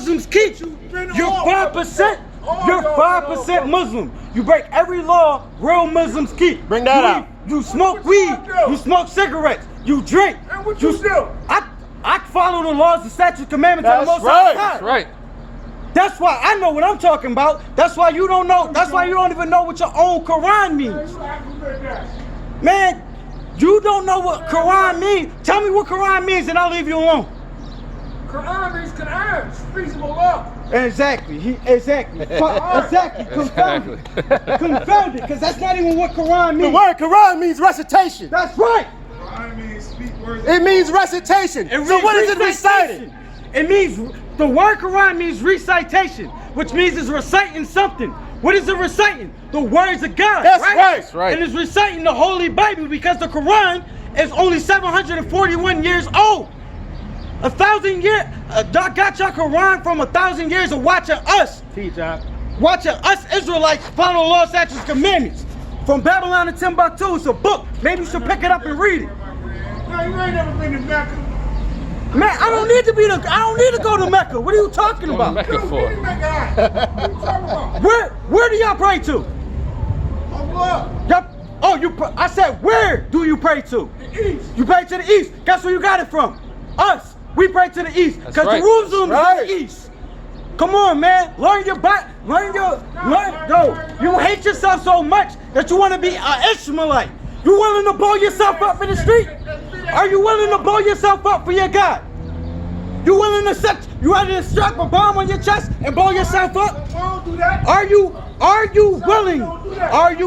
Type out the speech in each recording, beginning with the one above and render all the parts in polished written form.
Muslims keep. You're 5%. You're 5% Muslim. You break every law real Muslims keep. Bring that out. You smoke weed. You smoke cigarettes. You drink. And what you do? I follow the laws, the statutes, commandments of the Most right. High. That's right. That's why I know what I'm talking about. That's why you don't know. That's why you don't even know what your own Quran means. Man, you don't know what Quran means. Tell me what Quran means and I'll leave you alone. Quran means Quran, speaks of Allah. Exactly. Exactly. Confounded. Confounded, because that's not even what Quran means. The word Quran means recitation. That's right. Quran means speak words. It means recitation. So what is it reciting? It means, the word Quran means recitation, which means it's reciting something. What is it reciting? The words of God. That's right. That's right. And it's reciting the Holy Bible because the Quran is only 741 years old. 1,000 years, y'all got your Quran from 1,000 years of watching us. Watching us Israelites follow the law, statutes, commandments. From Babylon to Timbuktu, it's a book. Maybe you should pick it up and read it. No, you ain't never been to Mecca. Man, I don't need to go to Mecca. What are you talking about? Mecca for? What are you talking about? Where do y'all pray to? I said, where do you pray to? The East. You pray to the East. Guess where you got it from? Us. We pray to the East. Because Jerusalem is the East. Come on, man. Learn your Bible. You hate yourself so much that you want to be an Ishmaelite. You willing to blow yourself up in the street? Are you willing to blow yourself up for your God? You willing to strap a bomb on your chest and blow yourself up? Are you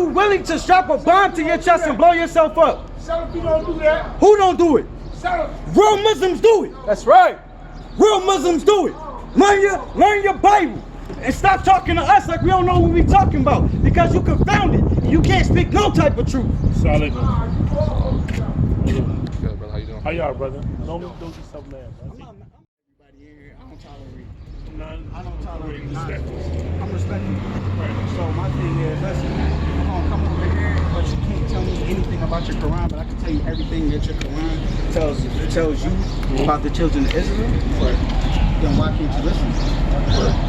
willing to strap a bomb to your chest and blow yourself up? Who don't do it? Real Muslims do it. That's right. Real Muslims do it. Learn your Bible and stop talking to us like we don't know what we talking about, because you confounded. You can't speak no type of truth. Solid. Good, brother. How you doing? How y'all, brother? Don't do something, man. Everybody here, I don't tolerate. None. I don't tolerate Respect. I'm respecting. So my thing is, listen, I'm gonna come over here, but you can't tell me anything about your Quran, but I can tell you everything that your Quran tells you about the children of Israel. Then why can't you listen?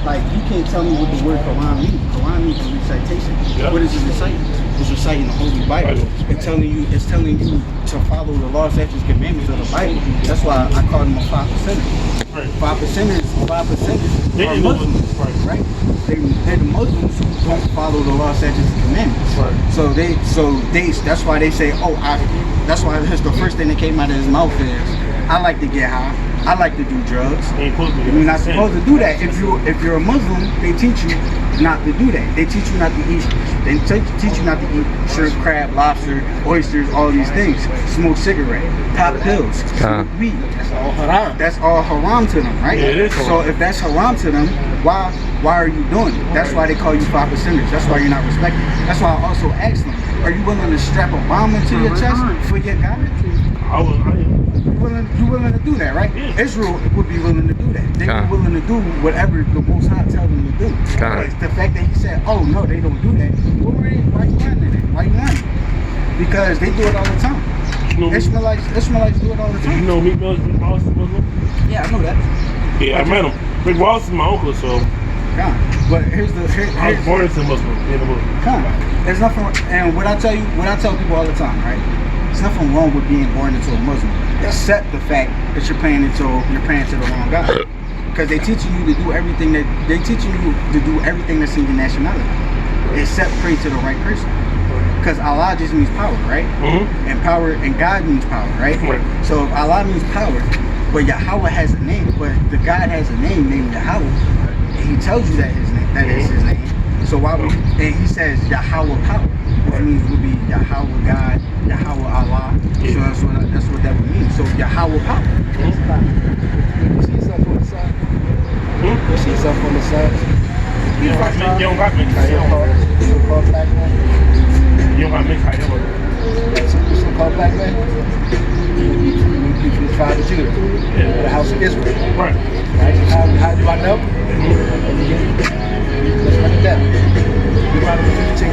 Like, you can't tell me what the word Quran means. Quran means a recitation. Yeah. What is it reciting? It's reciting the Holy Bible. It's telling you to follow the law, statutes, commandments of the Bible. That's why I call them a 5%. Right. 5%ers are Muslims, right? They're the Muslims who don't follow the law, statutes, and commandments. Right. So that's why they say, that's why that's the first thing that came out of his mouth is, I like to get high. I like to do drugs. You're not supposed to do that. If you're a Muslim, they teach you not to do that. They teach you not to eat. They teach you not to eat shrimp, crab, lobster, oysters, all these things. Smoke cigarette, pop pills, smoke weed. That's all haram. That's all haram to them, right? Yeah, it is haram. So if that's haram to them, why are you doing it? That's why they call you 5%ers. That's why you're not respected. That's why I also asked them, are you willing to strap a bomb into your chest for your God? I am. You willing to do that, right? Yeah. Israel would be willing to do that. They be willing to do whatever the Most High tells them to do. But the fact that he said, oh no, they don't do that, why you lying to that? Why you lying? Because they do it all the time. Ishmaelites do it all the time. You know Meek Mill's Big Boss is Muslim? Yeah, I know that. Yeah, I met him. Big Boss is my uncle, so. But I was born into Muslim, being a Muslim. There's nothing, and what I tell people all the time, right? There's nothing wrong with being born into a Muslim, except the fact that you're praying to the wrong God. Because they're teaching you to do everything that's in your nationality, except pray to the right person. Because Allah just means power, right? And God means power, right? So if Allah means power, but Yahweh has a name, but the God has a name named Yahweh, and he tells you that is his name. So why would and he says Yahweh power, which means would be Yahweh God, Yahweh Allah. So that's what that would mean. So Yahweh power. You see yourself on the side? You see yourself on the side? You don't got me. So-called black man? You don't got me. So-called black man? You from the tribe of Judah, the house of Israel. Right. How do I know? Let's run it down. Deuteronomy 15.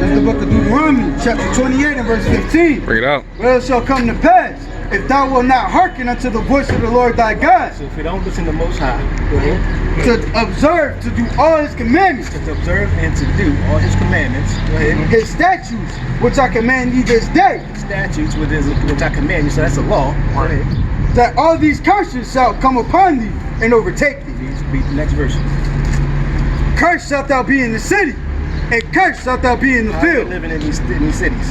That's the book of Deuteronomy, chapter 28 and verse 15. Bring it out. Well, it shall come to pass if thou wilt not hearken unto the voice of the Lord thy God, So if you don't listen to the Most High, go ahead. to observe, to do all his commandments, To observe and to do all his commandments. Go ahead. his statutes, which I command thee this day, Statutes which I command you, so that's a law. Go ahead. that all these curses shall come upon thee and overtake thee. Please read the next verse. Cursed shalt thou be in the city, and cursed shalt thou be in the How are we field. living in these cities?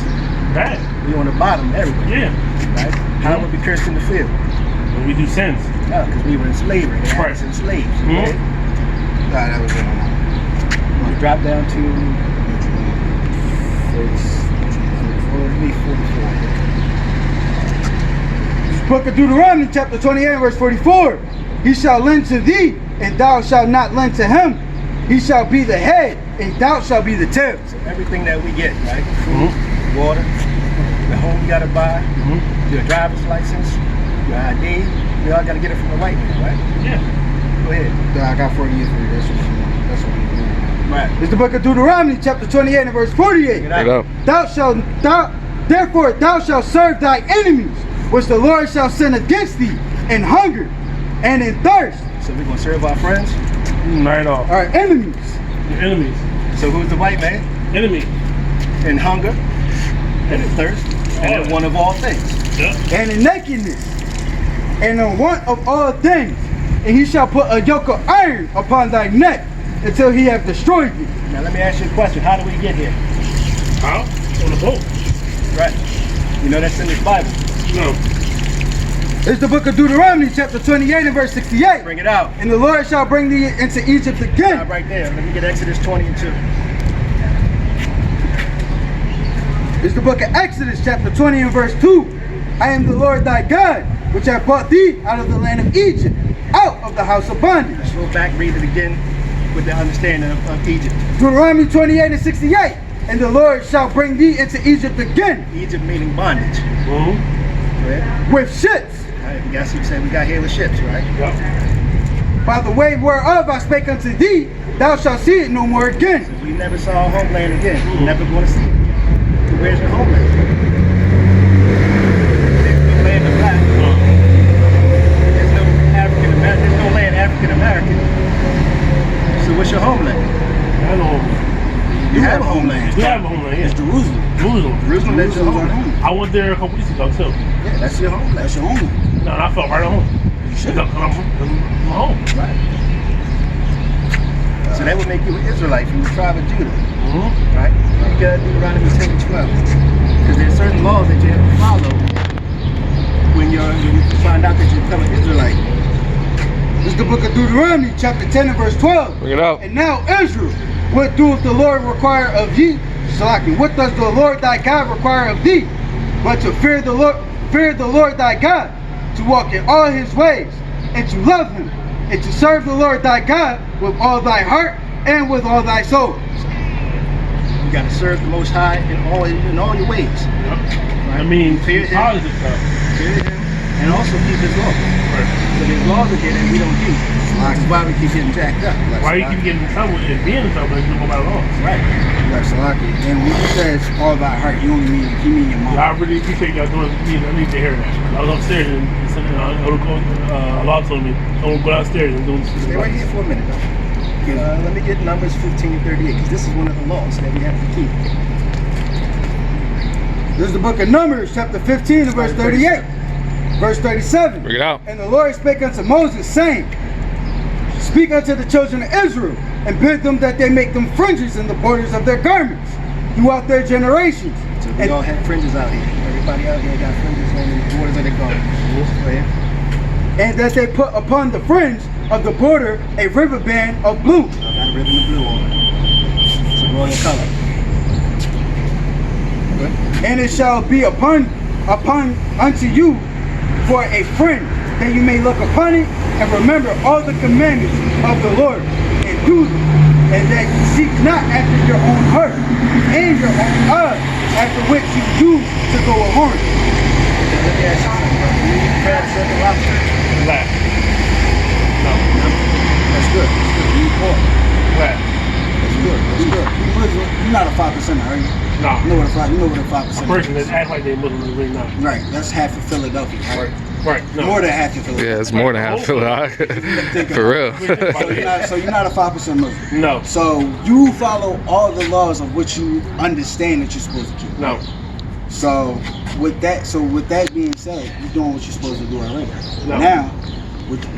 Bad. We on the bottom everywhere. Yeah. Right? How would we be cursed in the field? When we do sins. No, because we were in slavery. They had us enslaved. Okay? Nah, that was it. We drop down to 44. Book of Deuteronomy, chapter 28, verse 44. He shall lend to thee, and thou shalt not lend to him. He shall be the head, and thou shalt be the tail. So everything that we get, right? Food, water, the home you gotta buy, your driver's license, your ID, we all gotta get it from the white man, right? Yeah. Go ahead. I got 40 years for you. That's what we do. Right. It's the book of Deuteronomy, chapter 28, and verse 48. Get out. Therefore thou shalt serve thy enemies, which the Lord shall send against thee, in hunger and in thirst. So we're gonna serve our friends. Not at all. Our enemies. Your enemies. So who's the white man? Enemy. In hunger and in thirst and in want of all things. Yeah. And in nakedness, and in want of all things. And he shall put a yoke of iron upon thy neck, until he have destroyed thee. Now let me ask you a question. How do we get here? How? On the boat. Right. You know that's in this Bible. No. It's the book of Deuteronomy, chapter 28, and verse 68. Bring it out. And the Lord shall bring thee into Egypt Stop again. right there. Let me get Exodus 20 and 2. It's the book of Exodus, chapter 20, and verse 2. I am the Lord thy God, which hath brought thee out of the land of Egypt, out of the house of bondage. Let's go back, read it again with the understanding of Egypt. Deuteronomy 28 and 68. And the Lord shall bring thee into Egypt again, Egypt meaning bondage. Mm-hmm. Go ahead. with ships, All right, we got some saying we got here with ships, right? Yeah. by the way whereof I spake unto thee, thou shalt see it no more again. We never saw our homeland again. We're never going to see it again. So where's your homeland? There's no land of black. There's no African American. There's no land African American. So what's your homeland? I know. You have a homeland. We have a homeland, yeah. It's Jerusalem. Jerusalem. Jerusalem, that's your homeland. I went there a couple weeks ago too. Yeah, that's your homeland. That's your homeland. No, and I felt right at home. Because I'm home. Right. So that would make you an Israelite from the tribe of Judah. Mm-hmm. Right? You got Deuteronomy 10 and 12. Because there's certain laws that you have to follow when you find out that you become an Israelite. It's the book of Deuteronomy, chapter 10 and verse 12. Bring it out. And now Israel, what doeth the Lord require of thee? Salaki, what does the Lord thy God require of thee? But to fear the Lord thy God, to walk in all his ways, and to love him, and to serve the Lord thy God with all thy heart and with all thy soul. You got to serve the Most High in all your ways. Yep. I mean, Fear him. positive stuff. Fear him, and also keep his laws. So there's laws again that we don't keep. That's why we keep getting jacked up. Why you keep getting in trouble and being in trouble if you don't go by the laws? Right. Like Salaki, and when he says all thy heart, you only mean your mind. I really appreciate y'all doing it. I need to hear that. I was upstairs and Allah told me, don't go downstairs and do this. Stay right here for a minute, though. Let me get Numbers 15 and 38, because this is one of the laws that we have to keep. This is the book of Numbers, chapter 15 and verse 38. Verse 37. Bring it out. And the Lord spake unto Moses, saying, speak unto the children of Israel, and bid them that they make them fringes in the borders of their garments, throughout their generations. So we all have fringes out here. Everybody out here got fringes on the borders of their garments. Go ahead. And that they put upon the fringe of the border a ribbon of blue. I got a ribbon of blue on it. It's a royal color. Good. And it shall be upon unto you for a friend, that you may look upon it and remember all the commandments of the Lord and do them, and that you seek not after your own heart and your own eyes, after which you do to go a horn. Let me ask you something, bro. Do you eat crab, shrimp, and lobster? Black. No. That's good. That's good. You eat pork. Black. That's good. That's good. You're not a 5%, are you? Nah. You know what a 5% A person that act like they Muslim is really not. Right, that's half of Philadelphia. Right. No. More than half of Philadelphia. Yeah, it's more than half Philly. For real. So you're not a 5% Muslim. No. So you follow all the laws of what you understand that you're supposed to keep. No. So with that being said, you're doing what you're supposed to do already. No.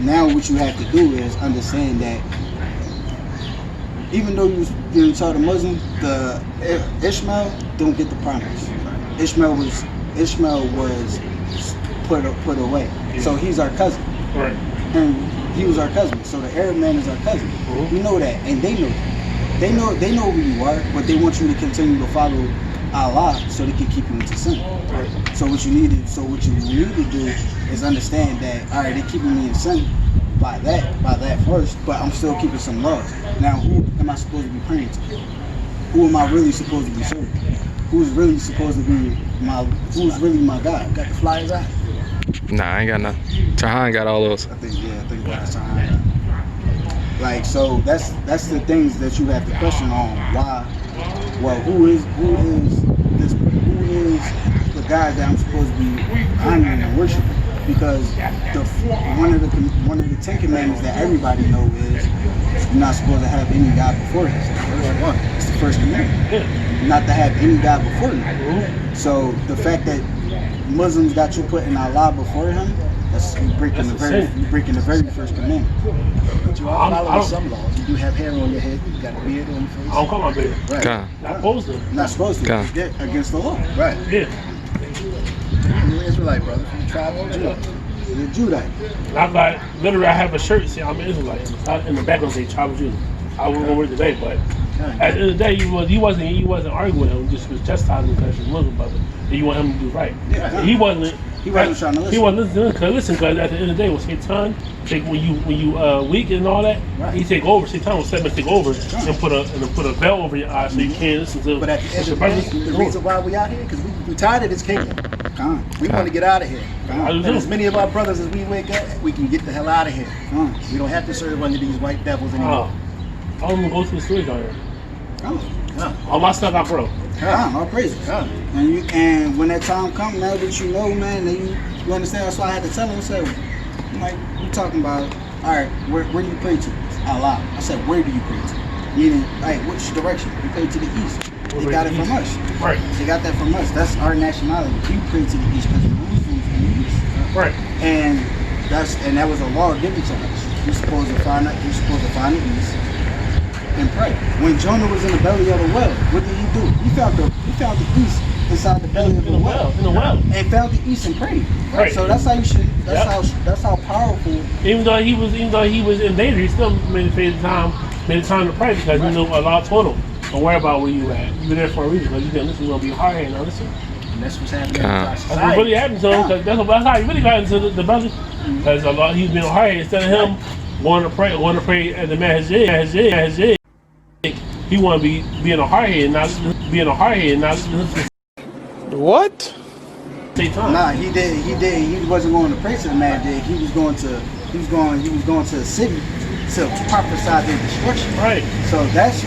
Now what you have to do is understand that even though you're taught a Muslim, the Ishmael don't get the promise. Ishmael was put away. Yeah. So he's our cousin. Right. And he was our cousin. So the Arab man is our cousin. Mm-hmm. We know that, and they know that. They know who you are, but they want you to continue to follow Allah so they can keep you into sin. Right. So what you need to do is understand that all right, they're keeping me in sin by that first, but I'm still keeping some laws. Now, who am I supposed to be praying to? Who am I really supposed to be serving? Who's really supposed to be who's really my God? Got the flyers out. Nah, I ain't got nothing. Tahan got all those. I think that's time. Like, so that's the things that you have to question on. Why? Well, who is the God that I'm supposed to be honoring and worshiping? Because one of the 10 commandments that everybody knows is you're not supposed to have any God before you. It's the first commandment. Not to have any God before you. So the fact that Muslims got you putting Allah before him, that's you breaking the very first commandment. But you are following some laws. You do have hair on your head. You got a beard on your face. I don't call my beard. Right. God. Not supposed to. Not supposed to. God. It's against the law. Right. Yeah. You're an Israelite, brother. From the tribe of Judah. You're Judite. I got literally. I have a shirt saying I'm an Israelite. In the back of the Tribe of Judah. I wouldn't go with it today, but at the end of the day, he wasn't arguing with him. Just was chastising him because he's Muslim, brother. And you want him to do right. Yeah. He wasn't trying to listen. He wasn't listening because at the end of the day, when Satan when you weak and all that, he take over. Satan will take over and put a veil over your eyes so you can't listen to. But at the end of the day, the reason why we out here because we tired of this kingdom. We want to get out of here. And as many of our brothers as we wake up, we can get the hell out of here. We don't have to serve under these white devils anymore. I don't even go to the street down here. All my stuff I broke. All praises. And when that time comes, now that you know, man, then you understand. That's why I had to tell him. I said, like, you talking about, all right, where do you pray to? Allah. I said, where do you pray to? Meaning, like, which direction? You pray to the east. They got it from us. Right. They got that from us. That's our nationality. We pray to the east because the Muslims in the east. Right. And that was a law given to us. You're supposed to find the east and pray. When Jonah was in the belly of the well, what did he do? He found the east inside the belly of the well. In the well. And found the east and prayed. Right. So that's how you should. That's how powerful. Even though he was in danger, he still made the time to pray because he knew Allah told him, "Don't worry about where you at. You're there for a reason because you can listen. You're gonna be hard and listen." And that's what's happening in our That's society. what really happened to him. Cause that's how he really got into the brother. Because Allah, he's been hard instead of him wanting to pray at the masjid. He want to be in a hard head, not What? take time. Nah, he did. He wasn't going to pray to the masjid. He was going to the city to prophesy their destruction. Right. So that's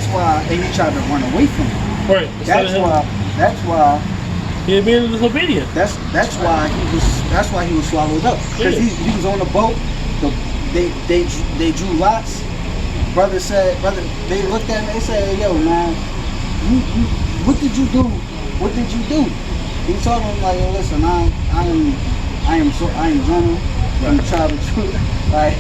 why and he tried to run away from him. Right. That's why He being disobedient. that's why he was swallowed up because he was on the boat. They drew lots. Brother, they looked at me. They said, "Yo, man, you what did you do? What did you do?" He told him like, "Yo, listen, I am Jonah from the tribe of Judah. Like,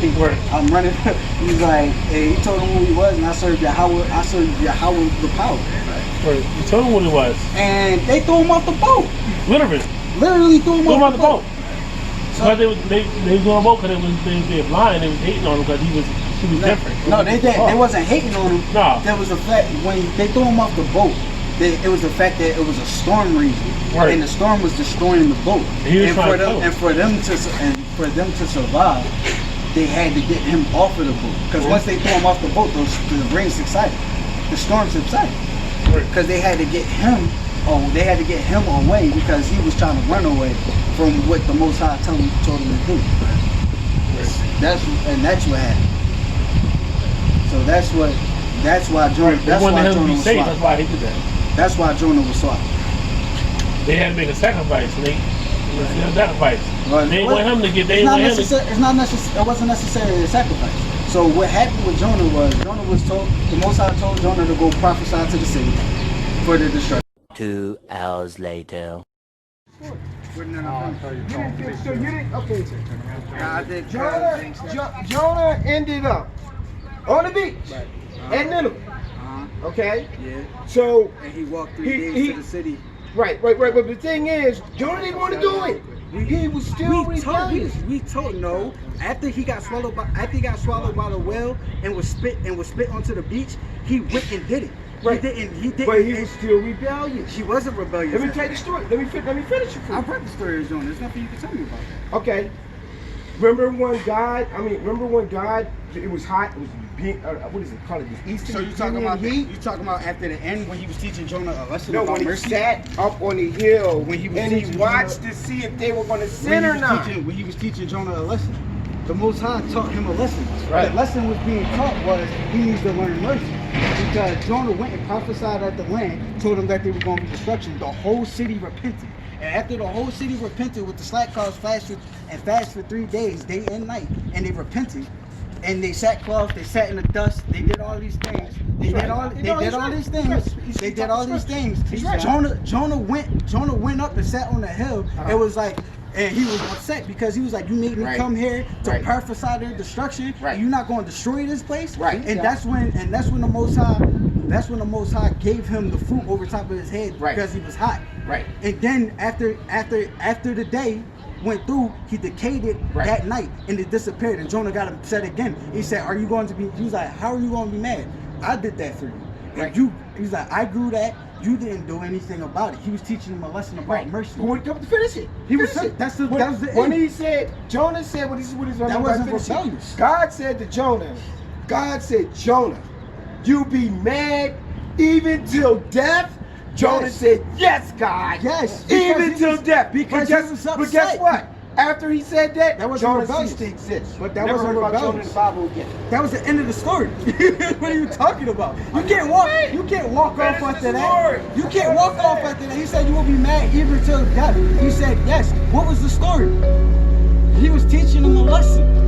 I'm running." He's like, hey, he told him who he was, and I served Yahweh. I served Yahweh the power. Right. You told him what it was. And they threw him off the boat. Literally Threw him off the boat. So they was doing a boat because they were blind. They was hating on him because he was different. No, they wasn't hating on him. No. There was a fact when they threw him off the boat. It was the fact that it was a storm region, right. And the storm was destroying the boat. And for them to survive, they had to get him off of the boat. Because once they threw him off the boat, the rain subsided, the storm subsided. Because they had to get him. They had to get him away because he was trying to run away from what the Most High told him to do. That's what happened. So that's why Jonah. They wanted him to be safe. That's why he did that. That's why Jonah was soft. They had to make a sacrifice, Nate. A sacrifice. Well, They want him to get. They it's not want him to. necessary. It's not necessary. It wasn't necessarily a sacrifice. So what happened with Jonah was told. The Most High told Jonah to go prophesy to the city for the destruction. 2 hours later. So you didn't. Okay. Jonah ended up on the beach at Nineveh. Okay. Yeah. So And he walked 3 days to the city. Right. But the thing is, Jonah didn't want to do it. He was still rebellious. We told no. After he got swallowed by the whale and was spit onto the beach, he went and did it. Right. He didn't. But he was still rebellious. He wasn't rebellious. Let me tell you the story. Let me finish it for you. I've read the story of Jonah. There's nothing you can tell me about that. Okay. Remember when God? It was hot. It was what is it called? This Eastern. So you talking about heat? you talking about after the end when he was teaching Jonah a lesson No, about when he mercy? sat up on the hill When he was and he teaching watched Jonah- to see if they were going to When sin or not. when he was teaching Jonah a lesson. The Most High taught him a lesson. Right. The lesson was being taught was he needs to learn mercy. Because Jonah went and prophesied at the land, told them that they were going to be destruction. The whole city repented. And after the whole city repented with the slack cloths fasted and fast for 3 days, day and night, and they repented. And they sackcloth, they sat in the dust, they did all these things. They did all these things. Jonah went up and sat on the hill. It was like, and he was upset because he was like, you made me come here to prophesy their destruction. And you're not going to destroy this place. And that's when the Most High gave him the fruit over top of his head because he was hot. And then after the day went through, he decayed it that night and it disappeared. And Jonah got upset again. He said, "Are you going to be?" He was like, "How are you going to be mad? I did that for you." And he was like, "I grew that. You didn't do anything about it." He was teaching him a lesson about mercy. But when he come to finish it, When he said, Jonah said, "What is that wasn't rebellious. God said to Jonah, Jonah, you be mad even till death. Jonah said, yes, God. Yes. Even till death. Because but guess what? After he said that wasn't Jonah rebellious. ceased to exist. But that Never wasn't heard about Jonah in rebellious. the Bible again. That was the end of the story. What are you talking about? You can't walk off after that. You can't walk off after that. He said you will be mad even till death. He said yes. What was the story? He was teaching him a lesson.